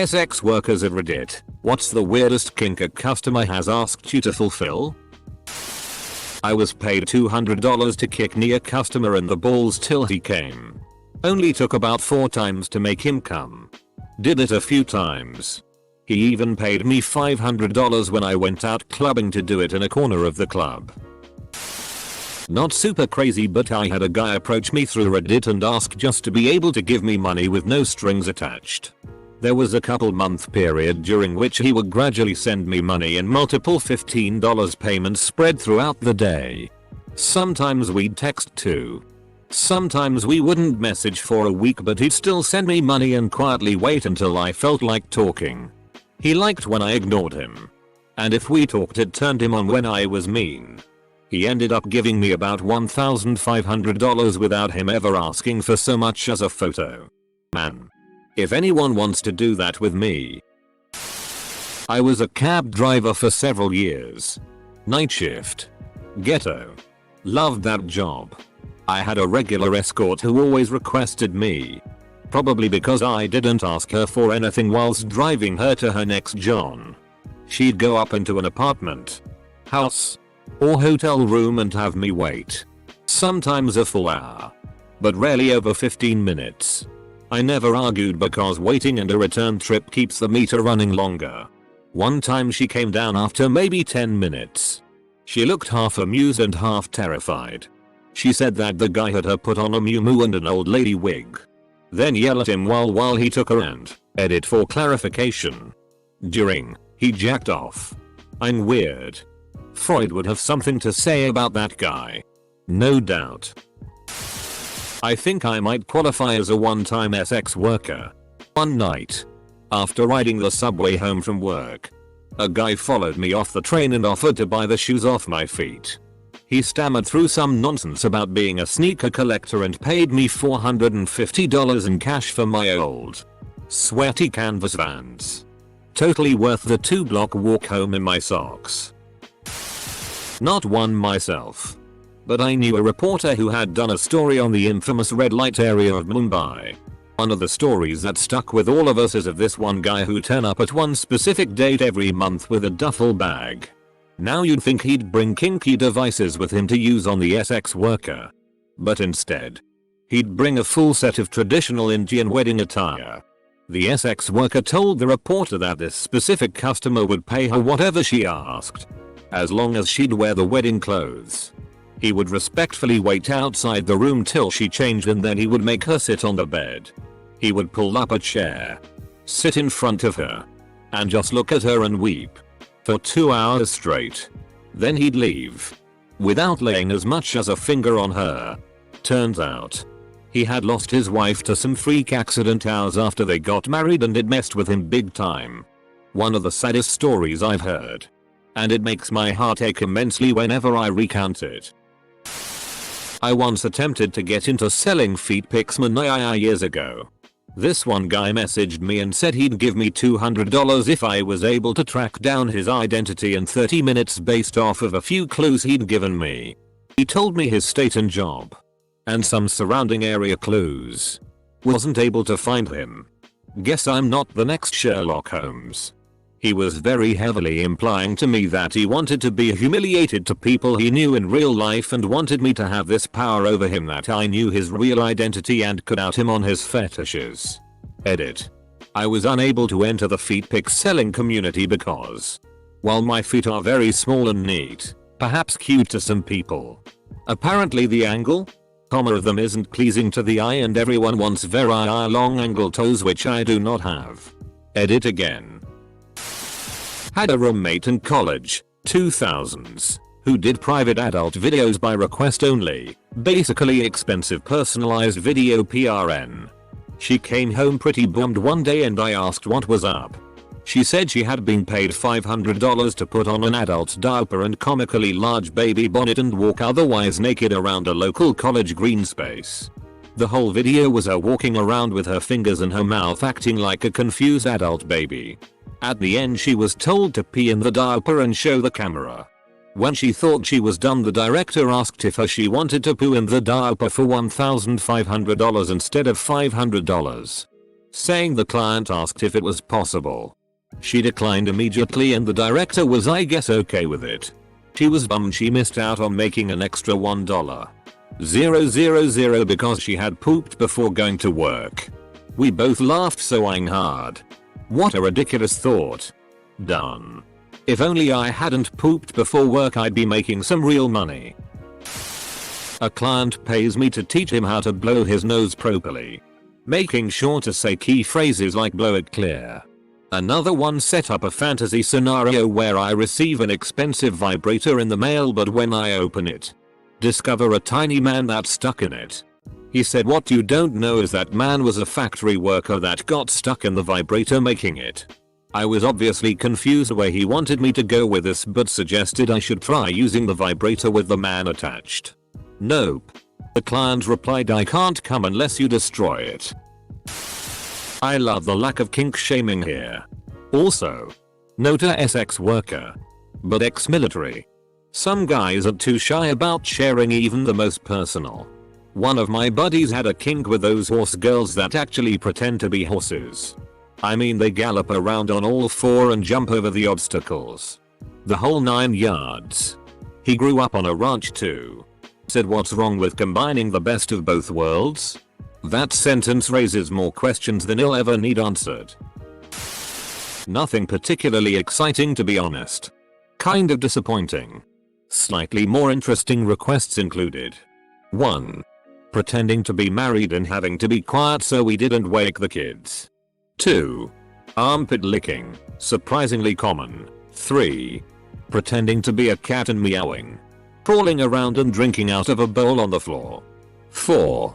SX workers at Reddit, what's the weirdest kink a customer has asked you to fulfill? I was paid $200 to kick knee a customer in the balls till he came. Only took about 4 times to make him come. Did it a few times. He even paid me $500 when I went out clubbing to do it in a corner of the club. Not super crazy, but I had a guy approach me through Reddit and ask just to be able to give me money with no strings attached. There was a couple month period during which he would gradually send me money in multiple $15 payments spread throughout the day. Sometimes we'd text too. Sometimes we wouldn't message for a week, but he'd still send me money and quietly wait until I felt like talking. He liked when I ignored him. And if we talked, it turned him on when I was mean. He ended up giving me about $1,500 without him ever asking for so much as a photo. Man. If anyone wants to do that with me. I was a cab driver for several years. Night shift. Ghetto. Loved that job. I had a regular escort who always requested me. Probably because I didn't ask her for anything whilst driving her to her next job. She'd go up into an apartment, house, or hotel room and have me wait. Sometimes a full hour. But rarely over 15 minutes. I never argued because waiting and a return trip keeps the meter running longer. One time she came down after maybe 10 minutes. She looked half amused and half terrified. She said that the guy had her put on a muumuu and an old lady wig. Then yell at him while he took her and edit for clarification. During, he jacked off. I'm weird. Freud would have something to say about that guy. No doubt. I think I might qualify as a one-time SX worker. One night, after riding the subway home from work, a guy followed me off the train and offered to buy the shoes off my feet. He stammered through some nonsense about being a sneaker collector and paid me $450 in cash for my old, sweaty canvas Vans. Totally worth the 2-block walk home in my socks. Not one myself. But I knew a reporter who had done a story on the infamous red light area of Mumbai. One of the stories that stuck with all of us is of this one guy who turned up at one specific date every month with a duffel bag. Now you'd think he'd bring kinky devices with him to use on the SX worker. But instead, he'd bring a full set of traditional Indian wedding attire. The SX worker told the reporter that this specific customer would pay her whatever she asked, as long as she'd wear the wedding clothes. He would respectfully wait outside the room till she changed and then he would make her sit on the bed. He would pull up a chair, sit in front of her, and just look at her and weep. For 2 hours straight. Then he'd leave. Without laying as much as a finger on her. Turns out, he had lost his wife to some freak accident hours after they got married and it messed with him big time. One of the saddest stories I've heard. And it makes my heart ache immensely whenever I recount it. I once attempted to get into selling feet pics years ago. This one guy messaged me and said he'd give me $200 if I was able to track down his identity in 30 minutes based off of a few clues he'd given me. He told me his state and job. And some surrounding area clues. Wasn't able to find him. Guess I'm not the next Sherlock Holmes. He was very heavily implying to me that he wanted to be humiliated to people he knew in real life and wanted me to have this power over him that I knew his real identity and could out him on his fetishes. Edit. I was unable to enter the feet pic selling community because, while my feet are very small and neat, perhaps cute to some people, apparently the angle, of them isn't pleasing to the eye and everyone wants very long angle toes which I do not have. Edit again. Had a roommate in college, 2000s, who did private adult videos by request only, basically expensive personalized video PRN. She came home pretty bummed one day and I asked what was up. She said she had been paid $500 to put on an adult diaper and comically large baby bonnet and walk otherwise naked around a local college green space. The whole video was her walking around with her fingers in her mouth acting like a confused adult baby. At the end she was told to pee in the diaper and show the camera. When she thought she was done the director asked if she wanted to poo in the diaper for $1,500 instead of $500. saying the client asked if it was possible. She declined immediately and the director was, I guess, okay with it. She was bummed she missed out on making an extra $1,000 because she had pooped before going to work. We both laughed so hard. What a ridiculous thought. Done. If only I hadn't pooped before work, I'd be making some real money. A client pays me to teach him how to blow his nose properly, making sure to say key phrases like blow it clear. Another one set up a fantasy scenario where I receive an expensive vibrator in the mail, but when I open it, discover a tiny man that's stuck in it. He said what you don't know is that man was a factory worker that got stuck in the vibrator making it. I was obviously confused where he wanted me to go with this, but suggested I should try using the vibrator with the man attached. Nope. The client replied, I can't come unless you destroy it. I love the lack of kink shaming here. Also, note a SX worker, but ex-military. Some guys are too shy about sharing even the most personal. One of my buddies had a kink with those horse girls that actually pretend to be horses. I mean, they gallop around on all four and jump over the obstacles. The whole 9 yards. He grew up on a ranch too. Said what's wrong with combining the best of both worlds? That sentence raises more questions than he'll ever need answered. Nothing particularly exciting, to be honest. Kind of disappointing. Slightly more interesting requests included: 1. Pretending to be married and having to be quiet so we didn't wake the kids. 2. Armpit licking, surprisingly common. 3. Pretending to be a cat and meowing, crawling around and drinking out of a bowl on the floor. 4.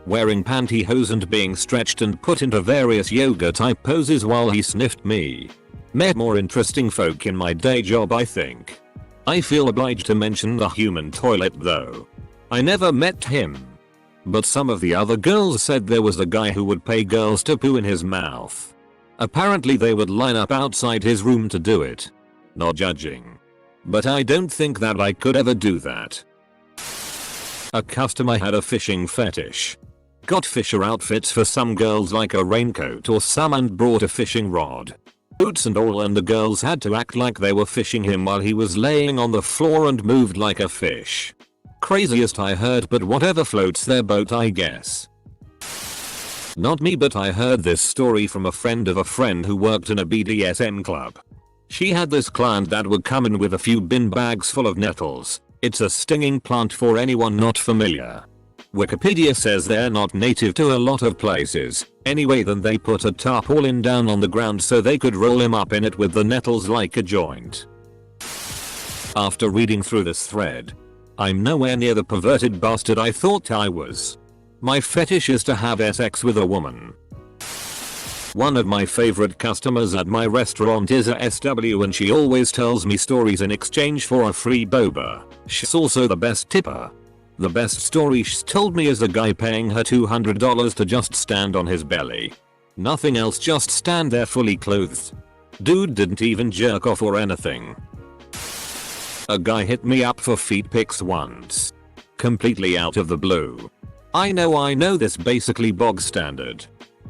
Wearing pantyhose and being stretched and put into various yoga type poses while he sniffed me. Met more interesting folk in my day job, I think. I feel obliged to mention the human toilet though. I never met him, but some of the other girls said there was a guy who would pay girls to poo in his mouth. Apparently they would line up outside his room to do it. Not judging, but I don't think that I could ever do that. A customer had a fishing fetish. Got fisher outfits for some girls like a raincoat or some and brought a fishing rod, boots and all, and the girls had to act like they were fishing him while he was laying on the floor and moved like a fish. Craziest I heard, but whatever floats their boat, I guess. Not me, but I heard this story from a friend of a friend who worked in a BDSM club. She had this client that would come in with a few bin bags full of nettles. It's a stinging plant for anyone not familiar. Wikipedia says they're not native to a lot of places. Anyway, then they put a tarpaulin down on the ground so they could roll him up in it with the nettles like a joint. After reading through this thread, I'm nowhere near the perverted bastard I thought I was. My fetish is to have sex with a woman. One of my favorite customers at my restaurant is a SW, and she always tells me stories in exchange for a free boba. She's also the best tipper. The best story she's told me is a guy paying her $200 to just stand on his belly. Nothing else, just stand there fully clothed. Dude didn't even jerk off or anything. A guy hit me up for feet pics once. Completely out of the blue. I know this basically bog standard.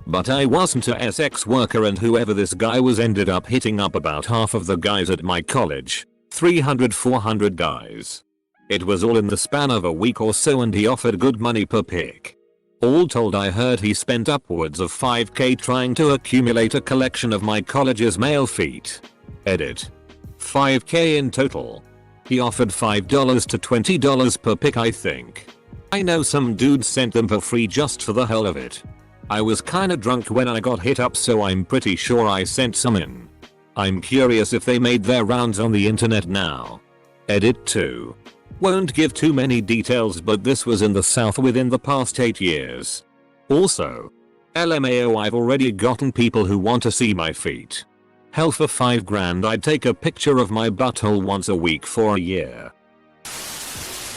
But I wasn't a SX worker, and whoever this guy was ended up hitting up about half of the guys at my college. 300-400 guys. It was all in the span of a week or so, and he offered good money per pic. All told, I heard he spent upwards of $5,000 trying to accumulate a collection of my college's male feet. Edit. $5,000 in total. He offered $5 to $20 per pic, I think. I know some dudes sent them for free just for the hell of it. I was kinda drunk when I got hit up, so I'm pretty sure I sent some in. I'm curious if they made their rounds on the internet now. Edit 2. Won't give too many details, but this was in the South within the past 8 years. Also, LMAO, I've already gotten people who want to see my feet. Hell, for $5,000 I'd take a picture of my butthole once a week for a year.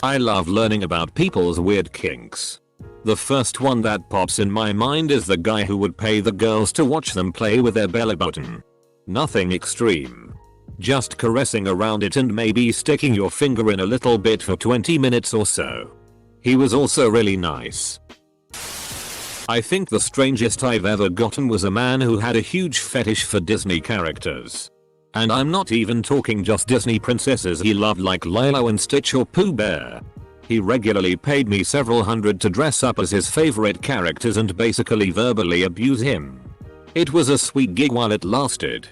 I love learning about people's weird kinks. The first one that pops in my mind is the guy who would pay the girls to watch them play with their belly button. Nothing extreme. Just caressing around it and maybe sticking your finger in a little bit for 20 minutes or so. He was also really nice. I think the strangest I've ever gotten was a man who had a huge fetish for Disney characters. And I'm not even talking just Disney princesses he loved like Lilo and Stitch or Pooh Bear. He regularly paid me several hundred to dress up as his favorite characters and basically verbally abuse him. It was a sweet gig while it lasted.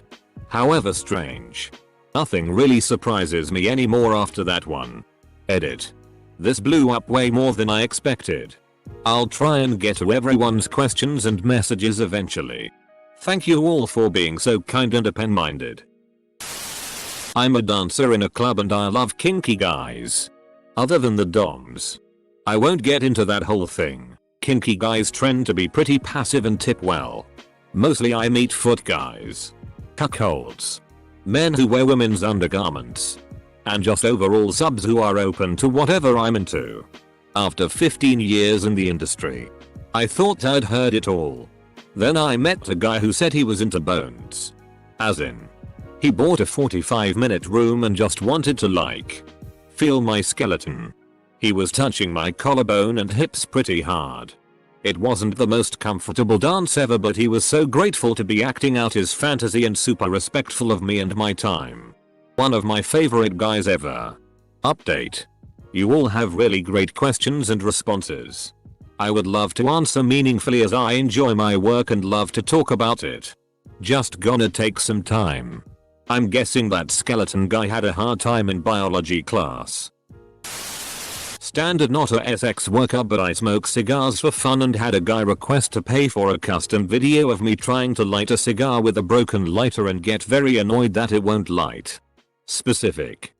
However strange. Nothing really surprises me anymore after that one. Edit. This blew up way more than I expected. I'll try and get to everyone's questions and messages eventually. Thank you all for being so kind and open-minded. I'm a dancer in a club and I love kinky guys. Other than the doms. I won't get into that whole thing. Kinky guys tend to be pretty passive and tip well. Mostly I meet foot guys. Cuckolds. Men who wear women's undergarments. And just overall subs who are open to whatever I'm into. After 15 years in the industry, I thought I'd heard it all. Then I met a guy who said he was into bones. As in, he bought a 45-minute room and just wanted to feel my skeleton. He was touching my collarbone and hips pretty hard. It wasn't the most comfortable dance ever, but he was so grateful to be acting out his fantasy and super respectful of me and my time. One of my favorite guys ever. Update. You all have really great questions and responses. I would love to answer meaningfully as I enjoy my work and love to talk about it. Just gonna take some time. I'm guessing that skeleton guy had a hard time in biology class. Standard, not a SX worker, but I smoke cigars for fun and had a guy request to pay for a custom video of me trying to light a cigar with a broken lighter and get very annoyed that it won't light. Specific.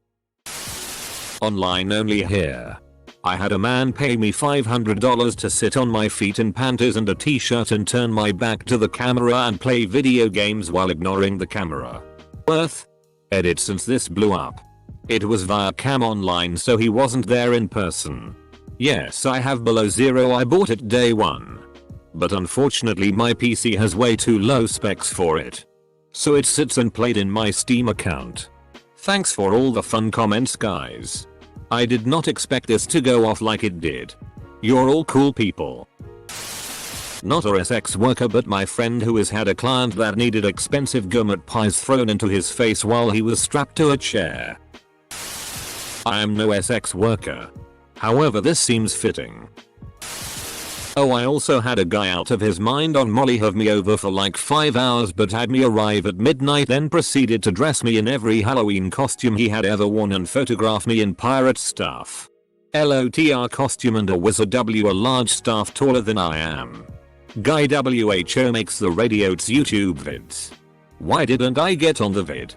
Online only here. I had a man pay me $500 to sit on my feet in panties and a t-shirt and turn my back to the camera and play video games while ignoring the camera. Worth? Edit. Since this blew up, it was via cam online, so he wasn't there in person. Yes, I have Below Zero. I bought it day one. But unfortunately my PC has way too low specs for it. So it sits unplayed in my Steam account. Thanks for all the fun comments, guys. I did not expect this to go off like it did. You're all cool people. Not a SX worker, but my friend who has had a client that needed expensive gourmet pies thrown into his face while he was strapped to a chair. I am no SX worker. However, this seems fitting. Oh, I also had a guy out of his mind on Molly have me over for like 5 hours but had me arrive at midnight, then proceeded to dress me in every Halloween costume he had ever worn and photograph me in pirate stuff. LOTR costume and a wizard W, a large staff taller than I am. Guy WHO makes the Radio's YouTube vids. Why didn't I get on the vid?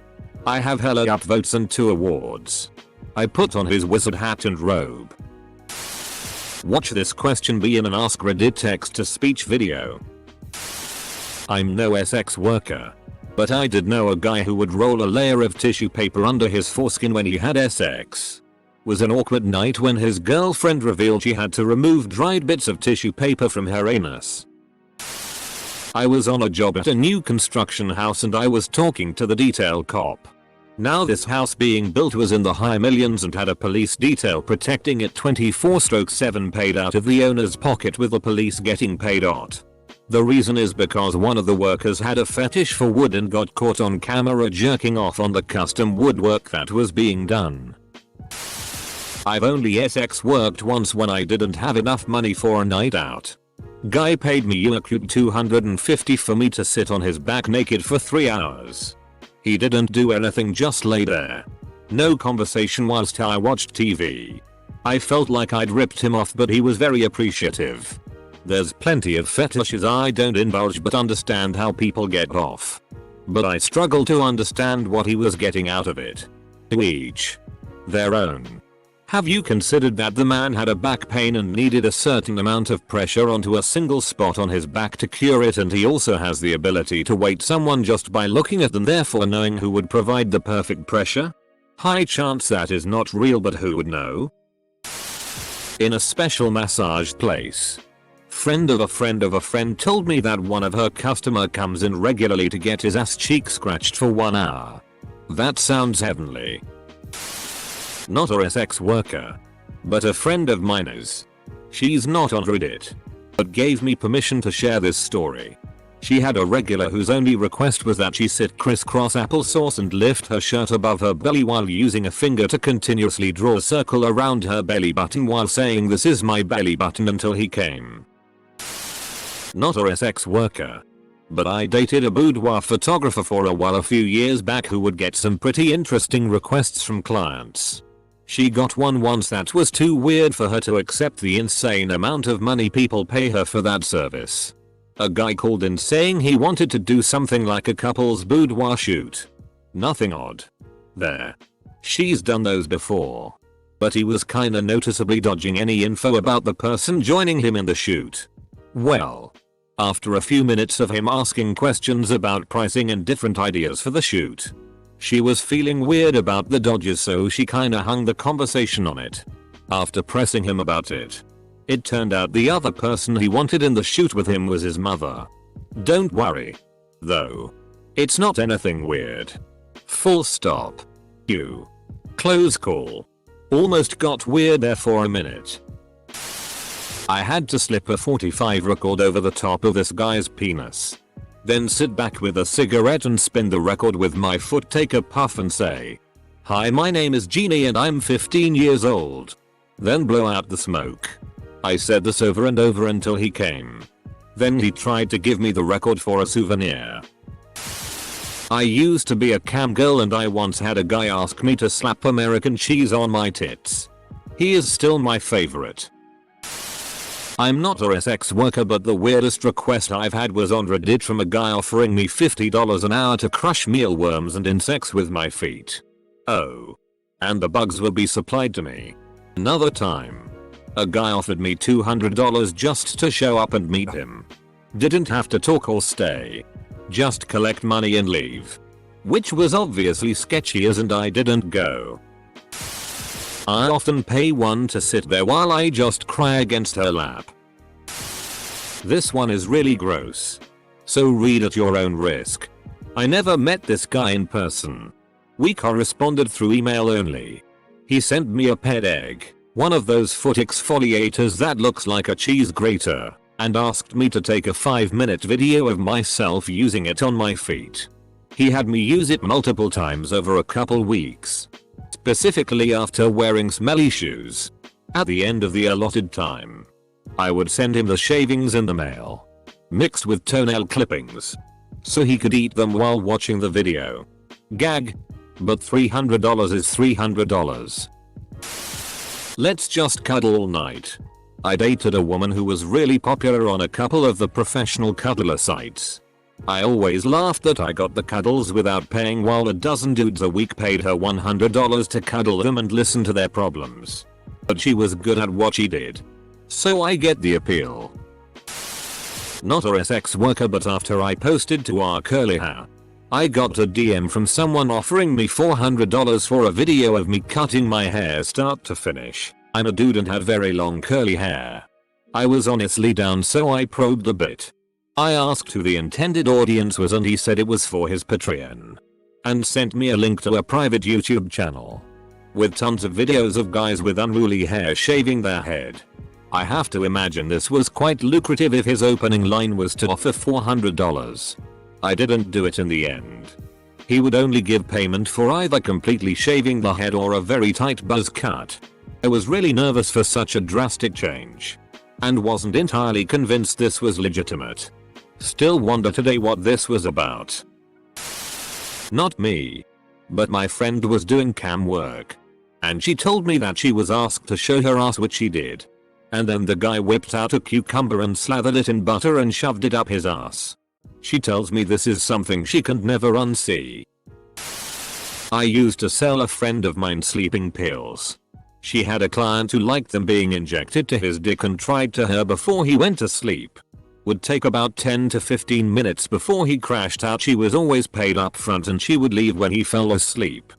I have hella upvotes and 2 awards. I put on his wizard hat and robe. Watch this question be in an Ask Reddit text-to-speech video. I'm no SX worker. But I did know a guy who would roll a layer of tissue paper under his foreskin when he had SX. Was an awkward night when his girlfriend revealed she had to remove dried bits of tissue paper from her anus. I was on a job at a new construction house and I was talking to the detail cop. Now this house being built was in the high millions and had a police detail protecting it 24/7 paid out of the owner's pocket, with the police getting paid out. The reason is because one of the workers had a fetish for wood and got caught on camera jerking off on the custom woodwork that was being done. I've only SX worked once when I didn't have enough money for a night out. Guy paid me $250 for me to sit on his back naked for 3 hours. He didn't do anything, just lay there. No conversation whilst I watched TV. I felt like I'd ripped him off, but he was very appreciative. There's plenty of fetishes I don't indulge but understand how people get off. But I struggle to understand what he was getting out of it. To each their own. Have you considered that the man had a back pain and needed a certain amount of pressure onto a single spot on his back to cure it, and he also has the ability to weight someone just by looking at them, therefore knowing who would provide the perfect pressure? High chance that is not real, but who would know? In a special massage place. Friend of a friend of a friend told me that one of her customer comes in regularly to get his ass cheek scratched for 1 hour. That sounds heavenly. Not a SX worker. But a friend of mine is. She's not on Reddit. but gave me permission to share this story. She had a regular whose only request was that she sit crisscross applesauce and lift her shirt above her belly while using a finger to continuously draw a circle around her belly button while saying "this is my belly button" until he came. Not a sex worker. But I dated a boudoir photographer for a while a few years back who would get some pretty interesting requests from clients. She got one once that was too weird for her to accept the insane amount of money people pay her for that service. A guy called in saying he wanted to do something like a couple's boudoir shoot. Nothing odd there. She's done those before. But he was kinda noticeably dodging any info about the person joining him in the shoot. Well, after a few minutes of him asking questions about pricing and different ideas for the shoot, she was feeling weird about the dodges, so she kinda hung the conversation on it. After pressing him about it, it turned out the other person he wanted in the shoot with him was his mother. Don't worry, though. It's not anything weird. Full stop. Close call. Almost got weird there for a minute. I had to slip a 45 record over the top of this guy's penis. Then sit back with a cigarette and spin the record with my foot, take a puff and say, "Hi, my name is Jeannie and I'm 15 years old." Then blow out the smoke. I said this over and over until he came. Then he tried to give me the record for a souvenir. I used to be a cam girl and I once had a guy ask me to slap American cheese on my tits. He is still my favorite. I'm not a sex worker, but the weirdest request I've had was on Reddit from a guy offering me $50 an hour to crush mealworms and insects with my feet. Oh. And the bugs will be supplied to me. Another time, a guy offered me $200 just to show up and meet him. Didn't have to talk or stay. Just collect money and leave. Which was obviously sketchy as and I didn't go. I often pay one to sit there while I just cry against her lap. This one is really gross. So read at your own risk. I never met this guy in person. We corresponded through email only. He sent me a pet egg, one of those foot exfoliators that looks like a cheese grater, and asked me to take a 5-minute video of myself using it on my feet. He had me use it multiple times over a couple weeks. Specifically after wearing smelly shoes. At the end of the allotted time, I would send him the shavings in the mail, mixed with toenail clippings, so he could eat them while watching the video. Gag. But $300 is $300. Let's just cuddle all night. I dated a woman who was really popular on a couple of the professional cuddler sites. I always laughed that I got the cuddles without paying, while a dozen dudes a week paid her $100 to cuddle them and listen to their problems. But she was good at what she did. So I get the appeal. Not a sex worker, but after I posted to our curly hair, I got a DM from someone offering me $400 for a video of me cutting my hair start to finish. I'm a dude and have very long curly hair. I was honestly down, so I probed a bit. I asked who the intended audience was and he said it was for his Patreon. And sent me a link to a private YouTube channel. With tons of videos of guys with unruly hair shaving their head. I have to imagine this was quite lucrative if his opening line was to offer $400. I didn't do it in the end. He would only give payment for either completely shaving the head or a very tight buzz cut. I was really nervous for such a drastic change. And wasn't entirely convinced this was legitimate. Still wonder today what this was about. Not me. But my friend was doing cam work. And she told me that she was asked to show her ass, which she did. And then the guy whipped out a cucumber and slathered it in butter and shoved it up his ass. She tells me this is something she can never unsee. I used to sell a friend of mine sleeping pills. She had a client who liked them being injected to his dick and tried to her before he went to sleep. Would take about 10 to 15 minutes before he crashed out. She was always paid up front and she would leave when he fell asleep.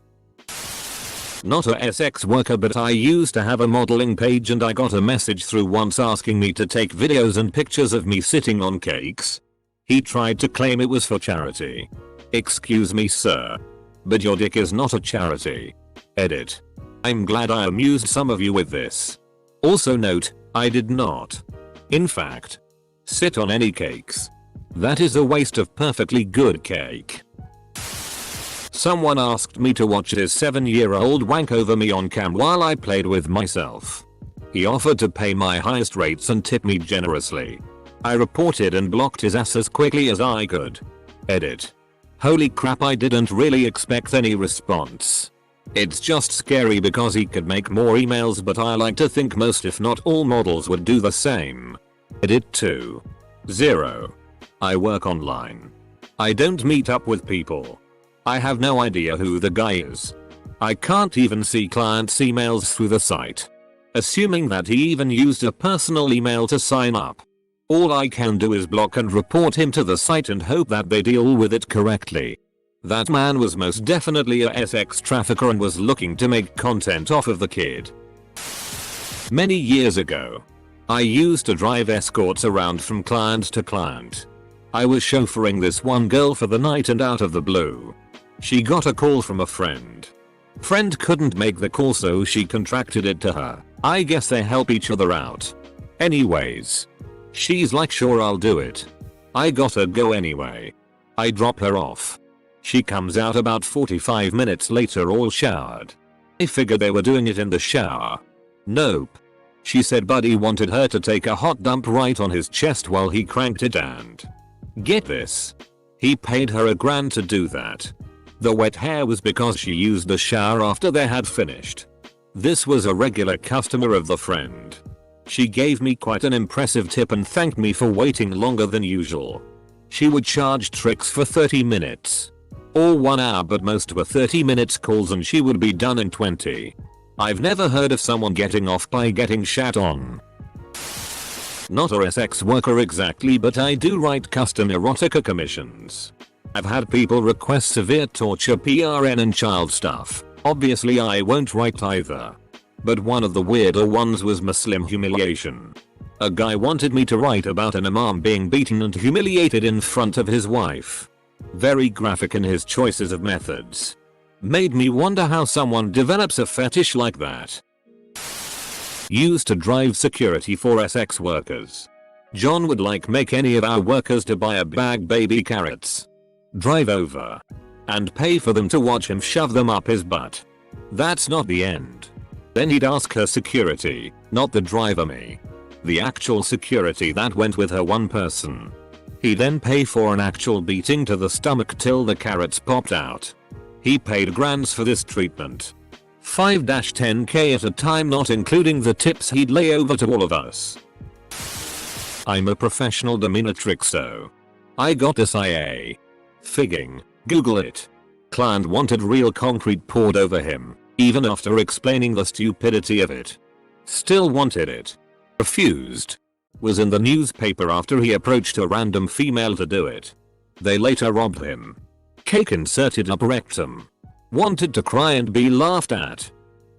Not a sex worker, but I used to have a modeling page and I got a message through once asking me to take videos and pictures of me sitting on cakes. He tried to claim it was for charity. Excuse me, sir. But your dick is not a charity. Edit. I'm glad I amused some of you with this. Also note, I did not. In fact, Sit on any cakes. That is a waste of perfectly good cake. Someone asked me to watch his 7-year-old wank over me on cam while I played with myself. He offered to pay my highest rates and tip me generously. I reported and blocked his ass as quickly as I could. Edit. Holy crap, I didn't really expect any response. It's just scary because he could make more emails, but I like to think most if not all models would do the same. Edit 2. 0. I work online. I don't meet up with people. I have no idea who the guy is. I can't even see clients' emails through the site. Assuming that he even used a personal email to sign up. All I can do is block and report him to the site and hope that they deal with it correctly. That man was most definitely a SX trafficker and was looking to make content off of the kid. Many years ago, I used to drive escorts around from client to client. I was chauffeuring this one girl for the night and out of the blue, she got a call from a friend. Friend couldn't make the call, so she contracted it to her. I guess they help each other out. Anyways, she's like, sure, I'll do it. I gotta go anyway. I drop her off. She comes out about 45 minutes later all showered. I figured they were doing it in the shower. Nope. She said buddy wanted her to take a hot dump right on his chest while he cranked it, and get this, he paid her $1,000 to do that. The wet hair was because she used the shower after they had finished. This was a regular customer of the friend. She gave me quite an impressive tip and thanked me for waiting longer than usual. She would charge tricks for 30 minutes. Or 1 hour, but most were 30 minutes calls and she would be done in 20. I've never heard of someone getting off by getting shat on. Not a SX worker exactly, but I do write custom erotica commissions. I've had people request severe torture, PRN and child stuff. Obviously I won't write either. But one of the weirder ones was Muslim humiliation. A guy wanted me to write about an imam being beaten and humiliated in front of his wife. Very graphic in his choices of methods. Made me wonder how someone develops a fetish like that. Used to drive security for SX workers. John would make any of our workers to buy a bag baby carrots, drive over, and pay for them to watch him shove them up his butt. That's not the end. Then he'd ask her security, not the driver me, the actual security that went with her one person. He then pay for an actual beating to the stomach till the carrots popped out. He paid grands for this treatment. 5-10k at a time, not including the tips he'd lay over to all of us. I'm a professional dominatrix, so I got this IA. Figging. Google it. Client wanted real concrete poured over him, even after explaining the stupidity of it. Still wanted it. Refused. Was in the newspaper after he approached a random female to do it. They later robbed him. Cake inserted up rectum. Wanted to cry and be laughed at.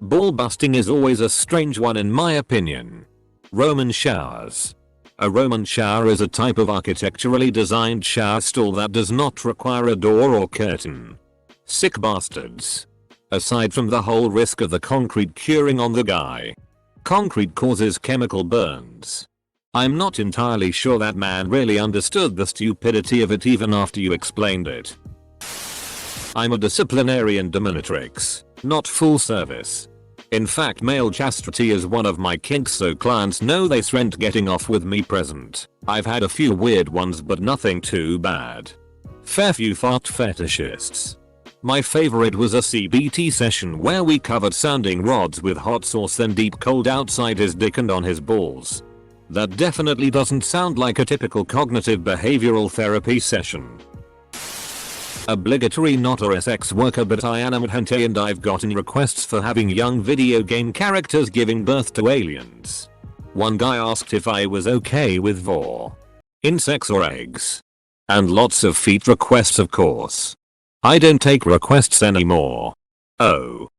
Ball busting is always a strange one in my opinion. Roman showers. A Roman shower is a type of architecturally designed shower stall that does not require a door or curtain. Sick bastards. Aside from the whole risk of the concrete curing on the guy, concrete causes chemical burns. I'm not entirely sure that man really understood the stupidity of it even after you explained it. I'm a disciplinarian dominatrix, not full service. In fact, male chastity is one of my kinks, so clients know they srent getting off with me present. I've had a few weird ones but nothing too bad. Fair few fart fetishists. My favorite was a CBT session where we covered sounding rods with hot sauce then deep cold outside his dick and on his balls. That definitely doesn't sound like a typical cognitive behavioral therapy session. Obligatory, not a SX worker, but I am a hunter and I've gotten requests for having young video game characters giving birth to aliens. One guy asked if I was okay with vor, insects or eggs. And lots of feet requests, of course. I don't take requests anymore. Oh.